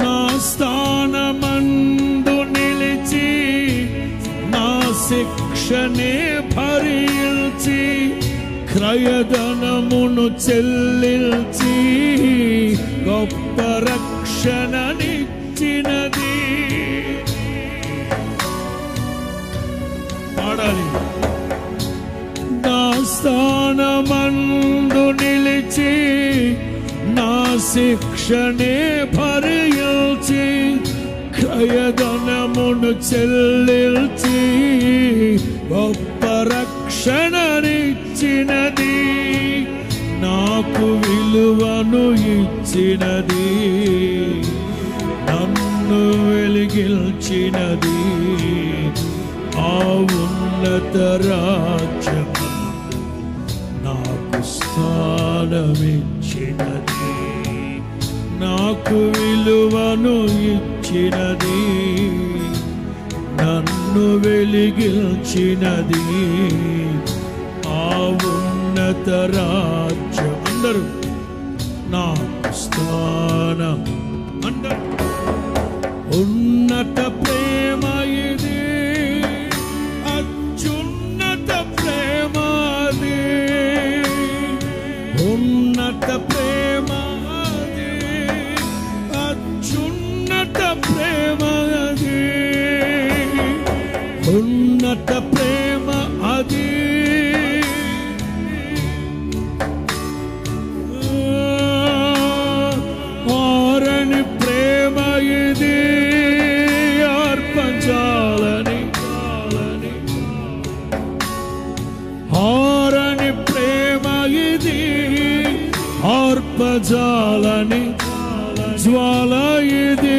నా స్థానమందు నిలిచి నా శిక్షనే భరించి క్రయధనమును చెల్లించి గొప్ప రక్షణనిచ్చినది. పాడాలి. నా స్థానమందు నిలిచి నా శిక్షనే భరించి క్రయధనమును చెల్లించి గొప్ప రక్షణనిచ్చినది. నాకు విలువను ఇచ్చినది, నన్ను వెలిగించినది. ఆ ఉన్నత రాజ్యం నాకు స్థానమిచ్చినది, నాకు విలువను ఇచ్చినది, నన్ను వెలిగించినది. ఆ ఉన్నత రాజ్యం అందరూ నాకు స్థానం. అందరూ ఉన్నత ప్రేమ ఇది, అత్యున్నత ప్రేమ అది, ఉన్నత ప్రేమ అది, అత్యున్నత ప్రేమ అది, ఉన్నత ప్రేమ అది. ఆరని ప్రేమ ఇది, అర్పజాలని ఆరని ప్రేమ ఇది, అర్పజాలని జ్వాల ఇది.